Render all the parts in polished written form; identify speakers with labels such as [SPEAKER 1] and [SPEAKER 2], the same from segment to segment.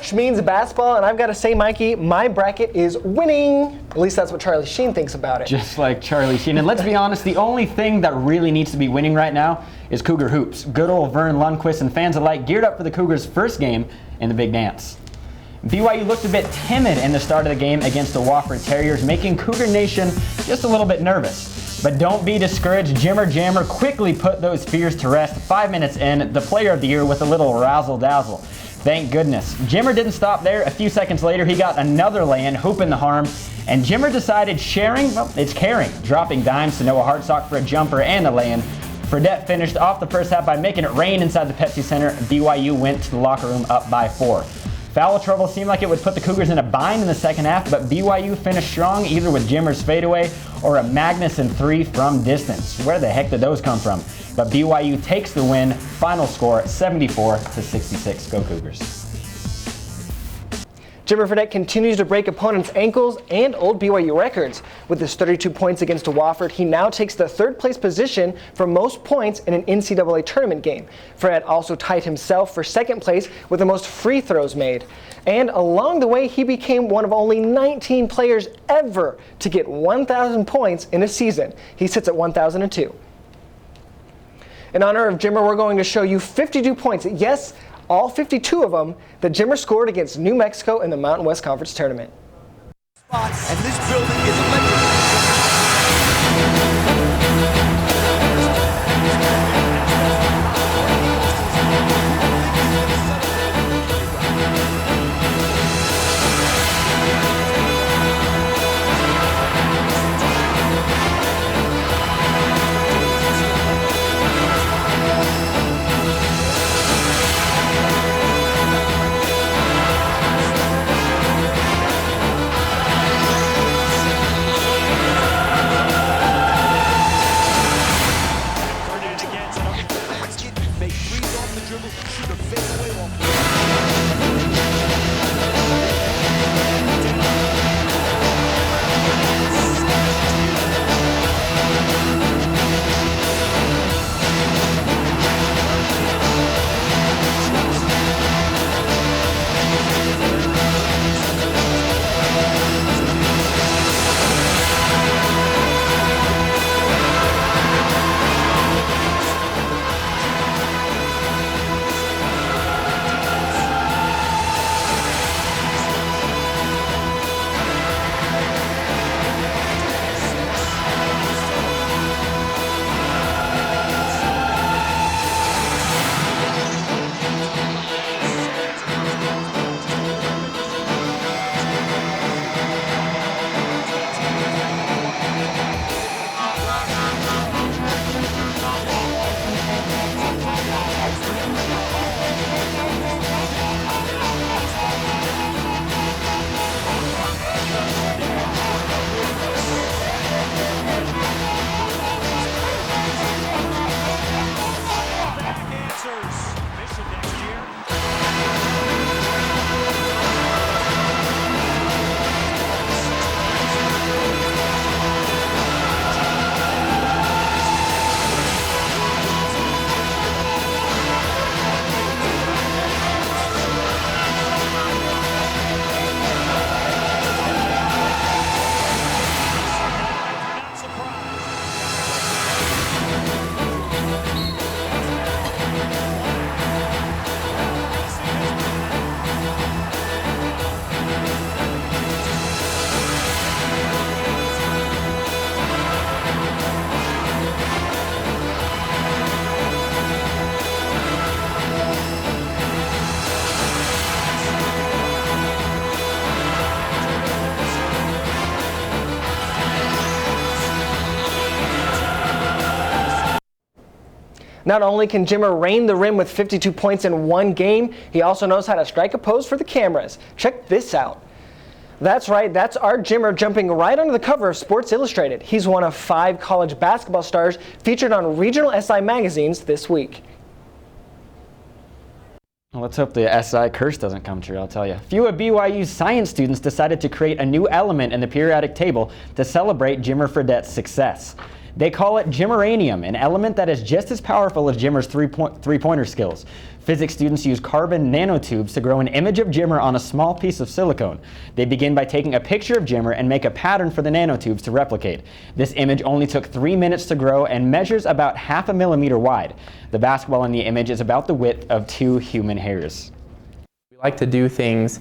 [SPEAKER 1] March means basketball, and I've got to say, Mikey, my bracket is winning. At least that's what Charlie Sheen thinks about it.
[SPEAKER 2] Just like Charlie Sheen. And let's be honest, the only thing that really needs to be winning right now is Cougar Hoops. Good old Vern Lundquist and fans alike geared up for the Cougars' first game in the Big Dance. BYU looked a bit timid in the start of the game against the Wofford Terriers, making Cougar Nation just a little bit nervous. But don't be discouraged. Jimmer Jammer quickly put those fears to rest. 5 minutes in, the player of the year with a little razzle-dazzle. Thank goodness. Jimmer didn't stop there. A few seconds later, he got another lay-in, hooping the harm, and Jimmer decided sharing, well, it's caring, dropping dimes to Noah Hartsock for a jumper and a lay-in. Fredette finished off the first half by making it rain inside the Pepsi Center. BYU went to the locker room up by 4. Foul trouble seemed like it would put the Cougars in a bind in the second half, but BYU finished strong either with Jimmer's fadeaway or a Magnuson 3 from distance. Where the heck did those come from? But BYU takes the win. Final score 74-66. Go Cougars.
[SPEAKER 1] Jimmer Fredette continues to break opponents' ankles and old BYU records. With his 32 points against Wofford, he now takes the third place position for most points in an NCAA tournament game. Fredette also tied himself for second place with the most free throws made. And along the way, he became one of only 19 players ever to get 1,000 points in a season. He sits at 1,002. In honor of Jimmer, we're going to show you 52 points. Yes, all 52 of them that Jimmer scored against New Mexico in the Mountain West Conference Tournament.
[SPEAKER 3] And this building is electric.
[SPEAKER 1] Not only can Jimmer reign the rim with 52 points in one game, he also knows how to strike a pose for the cameras. Check this out. That's right, that's our Jimmer jumping right onto the cover of Sports Illustrated. He's one of 5 college basketball stars featured on regional SI magazines this week.
[SPEAKER 2] Well, let's hope the SI curse doesn't come true, I'll tell you. A few of BYU's science students decided to create a new element in the periodic table to celebrate Jimmer Fredette's success. They call it Jimmeranium, an element that is just as powerful as Jimmer's three-pointer skills. Physics students use carbon nanotubes to grow an image of Jimmer on a small piece of silicone. They begin by taking a picture of Jimmer and make a pattern for the nanotubes to replicate. This image only took 3 minutes to grow and measures about 0.5 millimeter wide. The basketball in the image is about the width of 2 human hairs.
[SPEAKER 4] We like to do things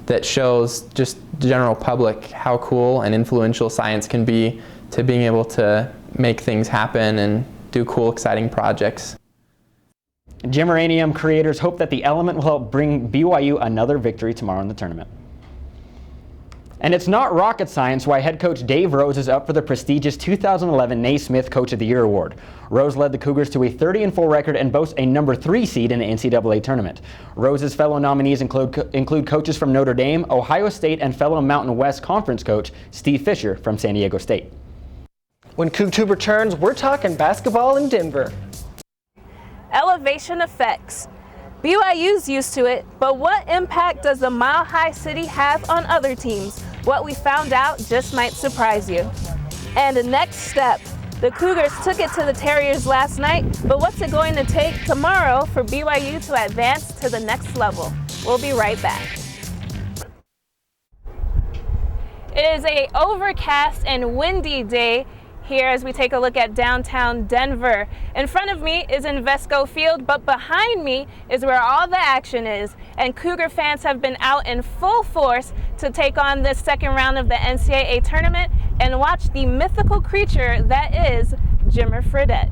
[SPEAKER 4] that shows just the general public how cool and influential science can be to being able to make things happen and do cool, exciting projects.
[SPEAKER 2] Jimmeranium creators hope that the element will help bring BYU another victory tomorrow in the tournament. And it's not rocket science why head coach Dave Rose is up for the prestigious 2011 Naismith Coach of the Year award. Rose led the Cougars to a 30-4 record and boasts a number 3 seed in the NCAA tournament. Rose's fellow nominees include coaches from Notre Dame, Ohio State, and fellow Mountain West Conference coach Steve Fisher from San Diego State.
[SPEAKER 1] When CoogTube returns, we're talking basketball in Denver.
[SPEAKER 5] Elevation effects. BYU's used to it, but what impact does the Mile High City have on other teams? What we found out just might surprise you. And the next step. The Cougars took it to the Terriers last night, but what's it going to take tomorrow for BYU to advance to the next level? We'll be right back. It is an overcast and windy day here as we take a look at downtown Denver. In front of me is Invesco Field, but behind me is where all the action is. And Cougar fans have been out in full force to take on this second round of the NCAA tournament and watch the mythical creature that is Jimmer Fredette.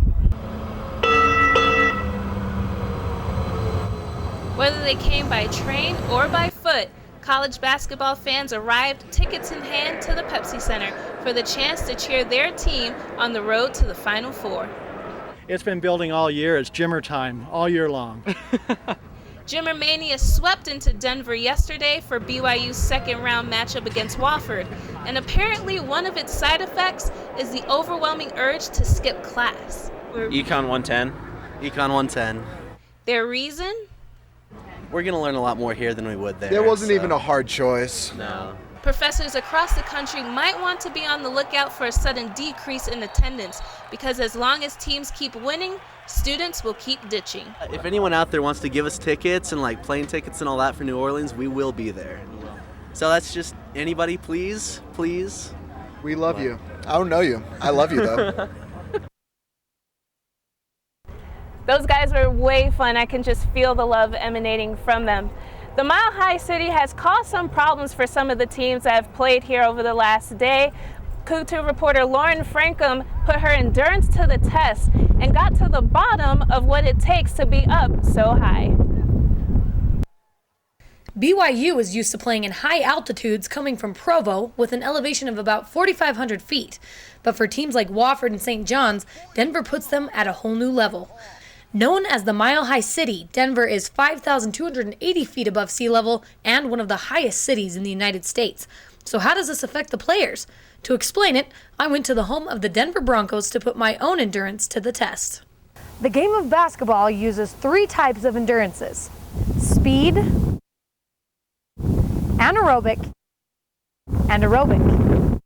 [SPEAKER 5] Whether they came by train or by foot, college basketball fans arrived, tickets in hand, to the Pepsi Center for the chance to cheer their team on the road to the Final Four.
[SPEAKER 6] It's been building all year. It's Jimmer time all year long.
[SPEAKER 5] Jimmer Mania swept into Denver yesterday for BYU's second round matchup against Wofford, and apparently one of its side effects is the overwhelming urge to skip class.
[SPEAKER 7] Econ 110. Econ 110.
[SPEAKER 5] Their reason?
[SPEAKER 7] We're going to learn a lot more here than we would there.
[SPEAKER 8] There wasn't even a hard choice.
[SPEAKER 7] No.
[SPEAKER 5] Professors across the country might want to be on the lookout for a sudden decrease in attendance, because as long as teams keep winning, students will keep ditching.
[SPEAKER 7] If anyone out there wants to give us tickets and like plane tickets and all that for New Orleans, we will be there. So that's just anybody, please, please.
[SPEAKER 8] We love you. I don't know you. I love you though.
[SPEAKER 5] Those guys were way fun. I can just feel the love emanating from them. The Mile High City has caused some problems for some of the teams that have played here over the last day. CoogTube reporter Lauren Frankham put her endurance to the test and got to the bottom of what it takes to be up so high.
[SPEAKER 9] BYU is used to playing in high altitudes coming from Provo with an elevation of about 4,500 feet. But for teams like Wofford and St. John's, Denver puts them at a whole new level. Known as the Mile High City, Denver is 5,280 feet above sea level and one of the highest cities in the United States. So how does this affect the players? To explain it, I went to the home of the Denver Broncos to put my own endurance to the test.
[SPEAKER 10] The game of basketball uses 3 types of endurances: speed, anaerobic, and aerobic.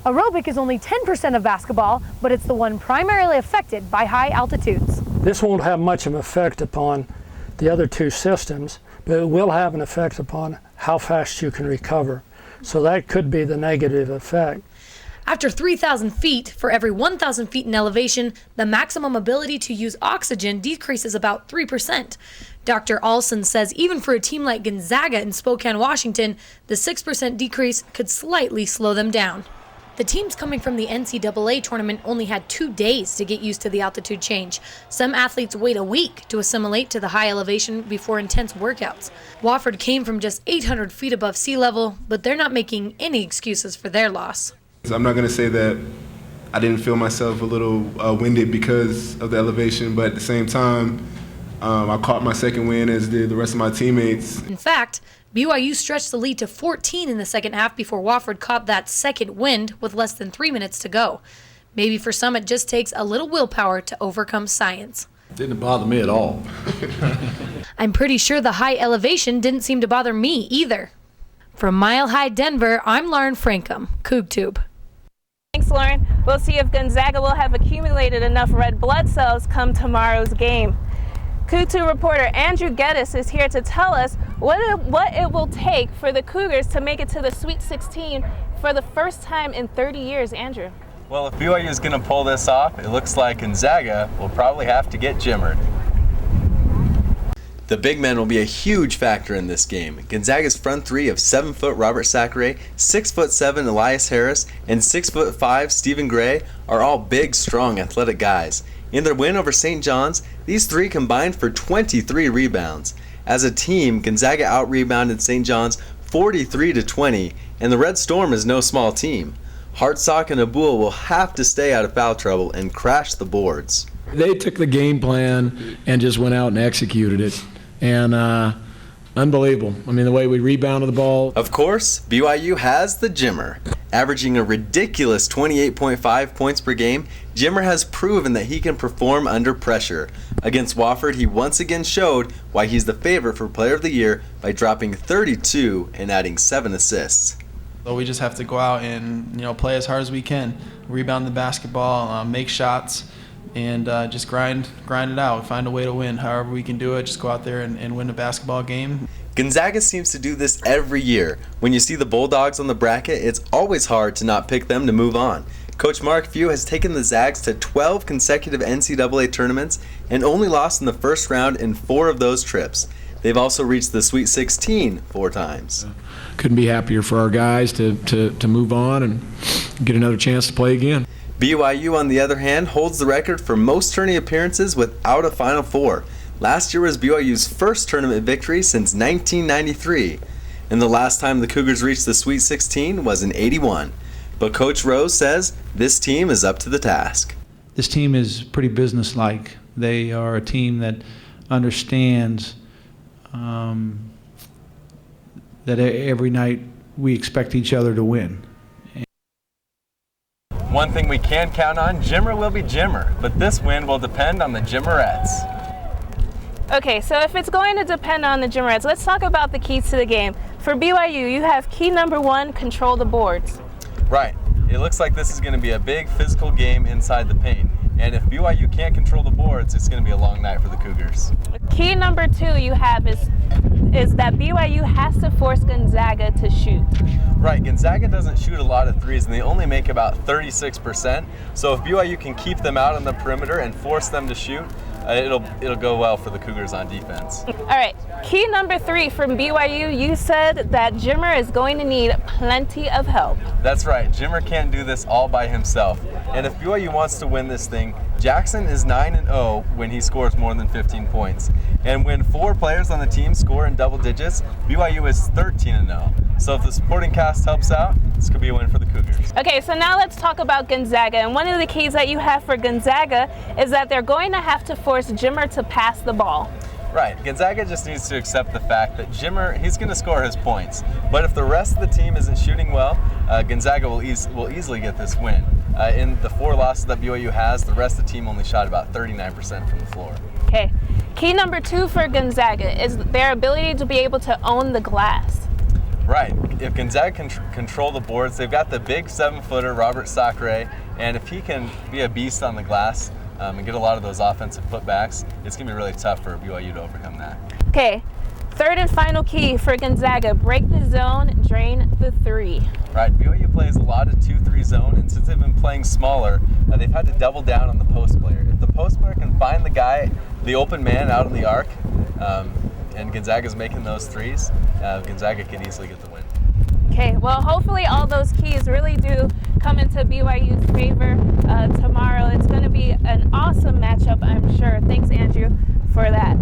[SPEAKER 10] Aerobic is only 10% of basketball, but it's the one primarily affected by high altitudes.
[SPEAKER 11] This won't have much of an effect upon the other 2 systems, but it will have an effect upon how fast you can recover. So that could be the negative effect.
[SPEAKER 9] After 3,000 feet, for every 1,000 feet in elevation, the maximum ability to use oxygen decreases about 3%. Dr. Olson says even for a team like Gonzaga in Spokane, Washington, the 6% decrease could slightly slow them down. The teams coming from the NCAA tournament only had 2 days to get used to the altitude change. Some athletes wait a week to assimilate to the high elevation before intense workouts. Wofford came from just 800 feet above sea level, but they're not making any excuses for their loss.
[SPEAKER 12] I'm not going to say that I didn't feel myself a little winded because of the elevation, but at the same time, I caught my second win, as did the rest of my teammates.
[SPEAKER 9] In fact, BYU stretched the lead to 14 in the second half before Wofford caught that second wind with less than 3 minutes to go. Maybe for some it just takes a little willpower to overcome science.
[SPEAKER 13] Didn't bother me at all.
[SPEAKER 9] I'm pretty sure the high elevation didn't seem to bother me either. From Mile High Denver, I'm Lauren Frankham, CoogTube.
[SPEAKER 5] Thanks, Lauren. We'll see if Gonzaga will have accumulated enough red blood cells come tomorrow's game. CoogTube reporter Andrew Geddes is here to tell us what it will take for the Cougars to make it to the Sweet 16 for the first time in 30 years. Andrew.
[SPEAKER 14] Well, if BYU is going to pull this off, it looks like Gonzaga will probably have to get Jimmered.
[SPEAKER 15] The big men will be a huge factor in this game. Gonzaga's front three of 7-foot Robert Sacre, 6'7" Elias Harris, and 6'5" Stephen Gray are all big, strong, athletic guys. In their win over St. John's, these three combined for 23 rebounds. As a team, Gonzaga out-rebounded St. John's 43-20, and the Red Storm is no small team. Hartsock and Abul will have to stay out of foul trouble and crash the boards.
[SPEAKER 13] They took the game plan and just went out and executed it. And unbelievable. I mean, the way we rebounded the ball.
[SPEAKER 15] Of course, BYU has the Jimmer. Averaging a ridiculous 28.5 points per game, Jimmer has proven that he can perform under pressure. Against Wofford, he once again showed why he's the favorite for Player of the Year by dropping 32 and adding 7 assists.
[SPEAKER 16] So we just have to go out and play as hard as we can, rebound the basketball, make shots, and just grind it out, find a way to win. However we can do it, just go out there and win a basketball game.
[SPEAKER 15] Gonzaga seems to do this every year. When you see the Bulldogs on the bracket, it's always hard to not pick them to move on. Coach Mark Few has taken the Zags to 12 consecutive NCAA tournaments and only lost in the first round in 4 of those trips. They've also reached the Sweet 16 4 times.
[SPEAKER 13] Couldn't be happier for our guys to move on and get another chance to play again.
[SPEAKER 15] BYU, on the other hand, holds the record for most tourney appearances without a Final Four. Last year was BYU's first tournament victory since 1993. And the last time the Cougars reached the Sweet 16 was in '81. But Coach Rose says this team is up to the task.
[SPEAKER 17] This team is pretty businesslike. They are a team that understands that every night we expect each other to win.
[SPEAKER 14] One thing we can count on, Jimmer will be Jimmer, but this win will depend on the Jimmerettes.
[SPEAKER 5] Okay, so if it's going to depend on the Jimmerettes, let's talk about the keys to the game. For BYU, you have key number 1, control the boards.
[SPEAKER 14] Right. It looks like this is going to be a big physical game inside the paint. And if BYU can't control the boards, it's going to be a long night for the Cougars.
[SPEAKER 5] Key number 2 you have is that BYU has to force Gonzaga to shoot.
[SPEAKER 14] Right, Gonzaga doesn't shoot a lot of threes, and they only make about 36%. So if BYU can keep them out on the perimeter and force them to shoot, it'll go well for the Cougars on defense.
[SPEAKER 5] All right, key number 3 from BYU, you said that Jimmer is going to need plenty of help.
[SPEAKER 14] That's right, Jimmer can't do this all by himself. And if BYU wants to win this thing, Jackson is 9-0 when he scores more than 15 points. And when 4 players on the team score in double digits, BYU is 13-0. So if the supporting cast helps out, this could be a win for the Cougars.
[SPEAKER 5] Okay, so now let's talk about Gonzaga. And one of the keys that you have for Gonzaga is that they're going to have to force Jimmer to pass the ball.
[SPEAKER 14] Right, Gonzaga just needs to accept the fact that Jimmer, he's going to score his points. But if the rest of the team isn't shooting well, Gonzaga will easily get this win. In the 4 losses that BYU has, the rest of the team only shot about 39% from the floor.
[SPEAKER 5] Okay, key number 2 for Gonzaga is their ability to be able to own the glass.
[SPEAKER 14] Right, if Gonzaga can control the boards, they've got the big 7-footer Robert Sacre, and if he can be a beast on the glass and get a lot of those offensive putbacks, it's going to be really tough for BYU to overcome that.
[SPEAKER 5] Okay, 3rd and final key for Gonzaga, break the zone, drain the 3.
[SPEAKER 14] Right, BYU plays a lot of 2-3 zone, and since they've been playing smaller, they've had to double down on the post player. If the post player can find the guy, the open man out in the arc, and Gonzaga's making those threes, Gonzaga could easily get the win.
[SPEAKER 5] Okay, well, hopefully all those keys really do come into BYU's favor tomorrow. It's going to be an awesome matchup, I'm sure. Thanks, Andrew, for that.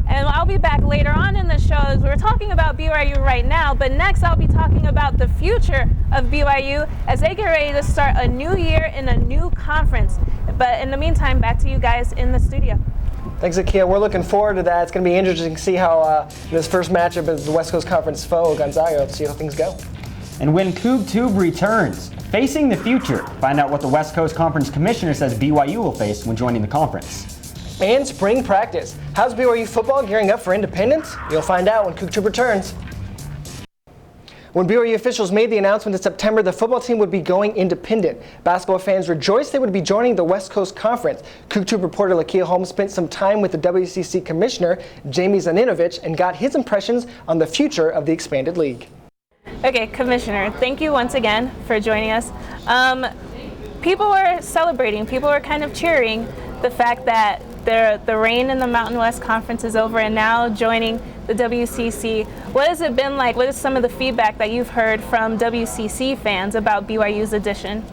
[SPEAKER 5] And I'll be back later on in the show as we're talking about BYU right now, but next I'll be talking about the future of BYU as they get ready to start a new year in a new conference. But in the meantime, back to you guys in the studio.
[SPEAKER 1] Thanks, Akia. We're looking forward to that. It's going to be interesting to see how this first matchup is the West Coast Conference foe, Gonzaga. Let's see how things go.
[SPEAKER 2] And when CoogTube returns, facing the future, find out what the West Coast Conference Commissioner says BYU will face when joining the conference.
[SPEAKER 1] And spring practice. How's BYU football gearing up for independence? You'll find out when CoogTube returns. When BYU officials made the announcement in September the football team would be going independent, basketball fans rejoiced they would be joining the West Coast Conference. CoogTube reporter Lakia Holmes spent some time with the WCC commissioner, Jamie Zaninovich, and got his impressions on the future of the expanded league.
[SPEAKER 5] Okay, Commissioner, thank you once again for joining us. People were celebrating, people were kind of cheering the fact that the reign in the Mountain West Conference is over and now joining the WCC. What has it been like? What is some of the feedback that you've heard from WCC fans about BYU's addition?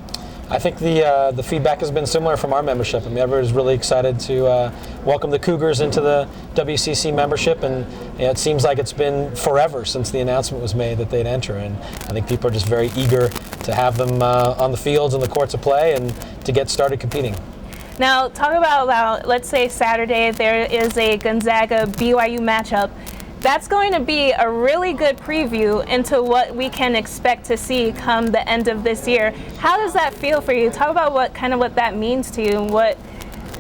[SPEAKER 18] I think the feedback has been similar from our membership. I mean, everyone's really excited to welcome the Cougars into the WCC membership, and it seems like it's been forever since the announcement was made that they'd enter. And I think people are just very eager to have them on the fields and the courts of play and to get started competing.
[SPEAKER 5] Now, talk about, let's say Saturday, there is a Gonzaga-BYU matchup. That's going to be a really good preview into what we can expect to see come the end of this year. How does that feel for you? Talk about what that means to you and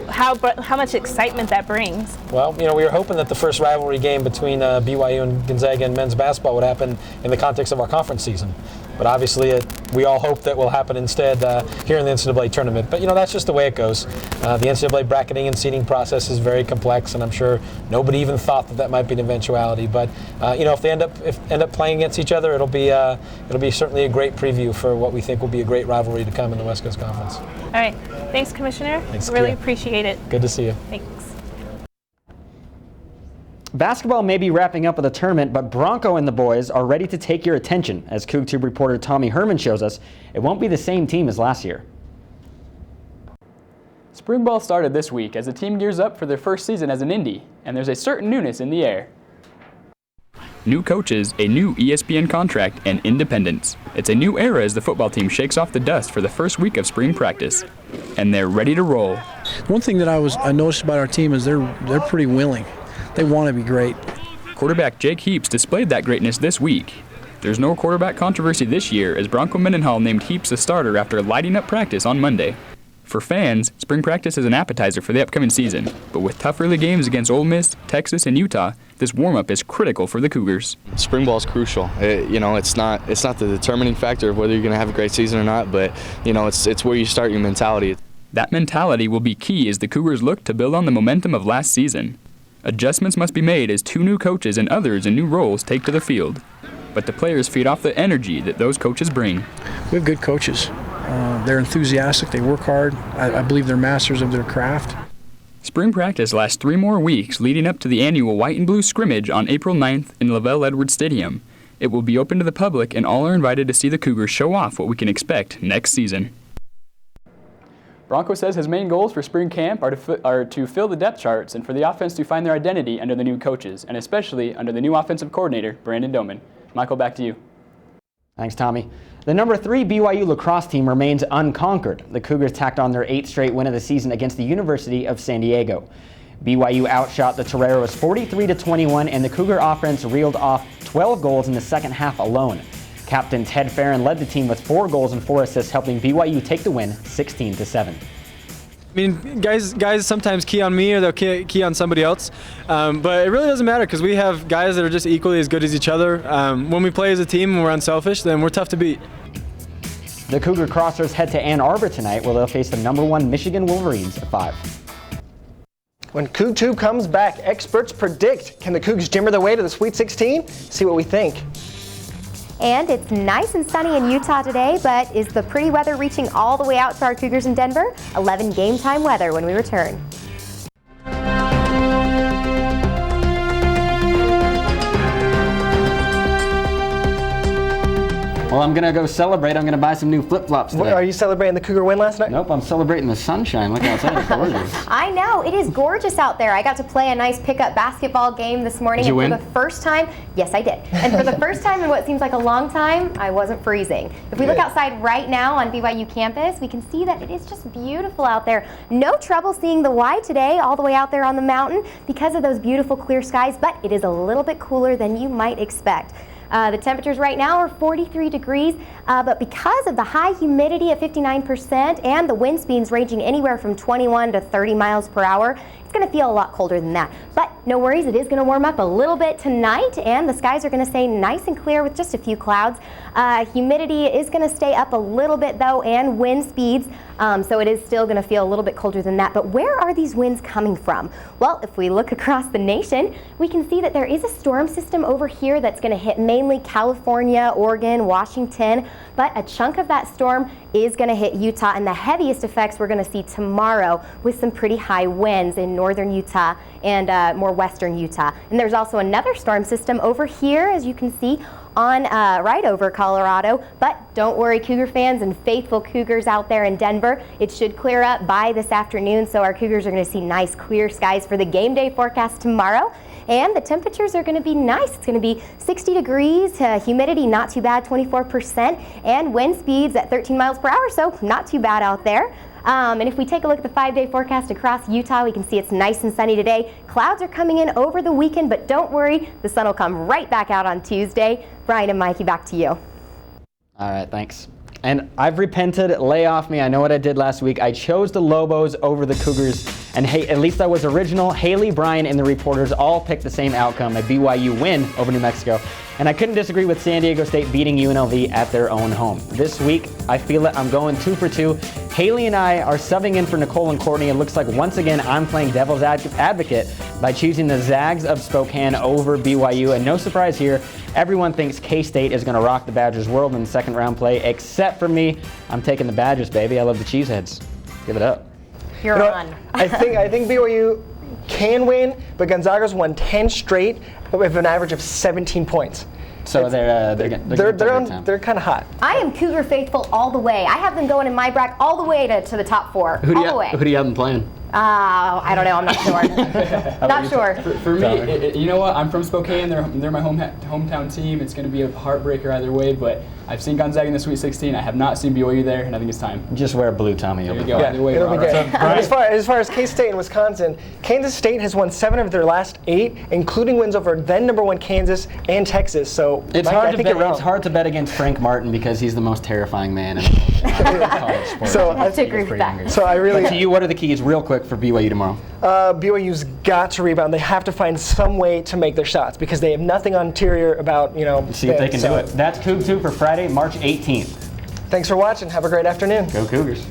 [SPEAKER 5] how much excitement that brings.
[SPEAKER 18] Well, we were hoping that the first rivalry game between BYU and Gonzaga in men's basketball would happen in the context of our conference season. But obviously, we all hope that will happen instead here in the NCAA tournament. But that's just the way it goes. The NCAA bracketing and seeding process is very complex, and I'm sure nobody even thought that might be an eventuality. But if they end up playing against each other, it'll be certainly a great preview for what we think will be a great rivalry to come in the West Coast Conference.
[SPEAKER 5] All right, thanks, Commissioner.
[SPEAKER 18] Thanks,
[SPEAKER 5] really
[SPEAKER 18] Kia.
[SPEAKER 5] appreciate it.
[SPEAKER 18] Good to see you.
[SPEAKER 5] Thanks.
[SPEAKER 2] Basketball may be wrapping up with a tournament, but Bronco and the boys are ready to take your attention. As CoogTube reporter Tommy Herman shows us, it won't be the same team as last year.
[SPEAKER 19] Spring ball started this week as the team gears up for their first season as an Indy, and there's a certain newness in the air. New coaches, a new ESPN contract, and independence. It's a new era as the football team shakes off the dust for the first week of spring practice. And they're ready to roll.
[SPEAKER 20] One thing that I noticed about our team is they're pretty willing. They want to be great.
[SPEAKER 19] Quarterback Jake Heaps displayed that greatness this week. There's no quarterback controversy this year as Bronco Mendenhall named Heaps the starter after lighting up practice on Monday. For fans, spring practice is an appetizer for the upcoming season, but with tough early games against Ole Miss, Texas, and Utah, this warm-up is critical for the Cougars.
[SPEAKER 21] Spring ball is crucial. It's not the determining factor of whether you're going to have a great season or not, but it's where you start your mentality.
[SPEAKER 19] That mentality will be key as the Cougars look to build on the momentum of last season. Adjustments must be made as two new coaches and others in new roles take to the field. But the players feed off the energy that those coaches bring.
[SPEAKER 20] We have good coaches. They're enthusiastic. They work hard. I believe they're masters of their craft.
[SPEAKER 19] Spring practice lasts 3 more weeks leading up to the annual White and Blue scrimmage on April 9th in Lavelle Edwards Stadium. It will be open to the public and all are invited to see the Cougars show off what we can expect next season. Bronco says his main goals for spring camp are to fill the depth charts and for the offense to find their identity under the new coaches, and especially under the new offensive coordinator, Brandon Doman. Michael, back to you.
[SPEAKER 2] Thanks, Tommy. The number 3 BYU lacrosse team remains unconquered. The Cougars tacked on their 8th straight win of the season against the University of San Diego. BYU outshot the Toreros 43-21, and the Cougar offense reeled off 12 goals in the second half alone. Captain Ted Farron led the team with 4 goals and 4 assists, helping BYU take the win 16-7.
[SPEAKER 22] I mean, guys sometimes key on me or they'll key on somebody else, but it really doesn't matter because we have guys that are just equally as good as each other. When we play as a team and we're unselfish, then we're tough to beat.
[SPEAKER 2] The Cougar Crossers head to Ann Arbor tonight, where they'll face the number 1 Michigan Wolverines at 5.
[SPEAKER 1] When CoogTube comes back, experts predict, can the Cougs jimmer their way to the Sweet 16? See what we think.
[SPEAKER 23] And it's nice and sunny in Utah today, but is the pretty weather reaching all the way out to our Cougars in Denver? 11 game time weather when we return.
[SPEAKER 2] Well, I'm gonna go celebrate. I'm gonna buy some new flip-flops today.
[SPEAKER 1] Are you celebrating the Cougar win last night?
[SPEAKER 2] Nope, I'm celebrating the sunshine. Look outside, it's gorgeous.
[SPEAKER 23] I know, it is gorgeous out there. I got to play a nice pickup basketball game this morning.
[SPEAKER 2] Did you
[SPEAKER 23] and
[SPEAKER 2] win?
[SPEAKER 23] For the first time, yes, I did. And for the first time in what seems like a long time, I wasn't freezing. If we look outside right now on BYU campus, we can see that it is just beautiful out there. No trouble seeing the Y today all the way out there on the mountain because of those beautiful clear skies, but it is a little bit cooler than you might expect. The temperatures right now are 43 degrees, but because of the high humidity at 59% and the wind speeds ranging anywhere from 21 to 30 miles per hour, it's going to feel a lot colder than that. But no worries, it is going to warm up a little bit tonight, and the skies are going to stay nice and clear with just a few clouds. Humidity is going to stay up a little bit though, and wind speeds, so it is still going to feel a little bit colder than that. But where are these winds coming from? Well, if we look across the nation, we can see that there is a storm system over here that's going to hit mainly California, Oregon, Washington, but a chunk of that storm is going to hit Utah, and the heaviest effects we're going to see tomorrow with some pretty high winds in northern Utah and more western Utah. And there's also another storm system over here, as you can see, on right over Colorado. But don't worry, Cougar fans and faithful Cougars out there in Denver, it should clear up by this afternoon, so our Cougars are going to see nice clear skies for the game day forecast tomorrow. And the temperatures are going to be nice. It's going to be 60 degrees, humidity not too bad, 24%, and wind speeds at 13 miles per hour, so not too bad out there. And if we take a look at the 5-day forecast across Utah, we can see it's nice and sunny today. Clouds are coming in over the weekend, but don't worry, the sun will come right back out on Tuesday. Brian and Mikey, back to you.
[SPEAKER 2] All right, thanks. And I've repented, lay off me. I know what I did last week. I chose the Lobos over the Cougars. And hey, at least I was original. Haley, Brian, and the reporters all picked the same outcome, a BYU win over New Mexico. And I couldn't disagree with San Diego State beating UNLV at their own home. This week, I feel it. I'm going 2 for 2. Haley and I are subbing in for Nicole and Courtney. It looks like once again I'm playing devil's advocate by choosing the Zags of Spokane over BYU. And no surprise here, everyone thinks K-State is going to rock the Badgers world in the second round play, except for me. I'm taking the Badgers, baby. I love the Cheeseheads. Give it up.
[SPEAKER 23] You're on.
[SPEAKER 1] I think BYU can win, but Gonzaga's won 10 straight with an average of 17 points.
[SPEAKER 2] So they're
[SPEAKER 1] kind of hot.
[SPEAKER 23] I am Cougar faithful all the way. I have them going in my bracket all the way to the top 4.
[SPEAKER 2] Who
[SPEAKER 23] all
[SPEAKER 2] do you have them playing?
[SPEAKER 23] I don't know. I'm not sure. Not sure.
[SPEAKER 19] For me, you know what? I'm from Spokane. They're my hometown team. It's going to be a heartbreaker either way, but I've seen Gonzaga in the Sweet 16. I have not seen BYU there, and I think it's time.
[SPEAKER 2] Just wear blue, Tommy.
[SPEAKER 19] There you go. Either way,
[SPEAKER 1] it'll be good. As far as K-State and Wisconsin, Kansas State has won 7 of their last 8, including wins over then #1 Kansas and Texas. So
[SPEAKER 2] it's hard to bet against Frank Martin because he's the most terrifying man in college sports.
[SPEAKER 23] So I have to agree with that.
[SPEAKER 1] So I really.
[SPEAKER 2] But to you, what are the keys, real quick, for BYU tomorrow?
[SPEAKER 1] BYU's got to rebound. They have to find some way to make their shots because they have nothing interior about
[SPEAKER 2] See if they can do it. That's CoogTube for Friday, March 18th.
[SPEAKER 1] Thanks for watching. Have a great afternoon.
[SPEAKER 2] Go Cougars.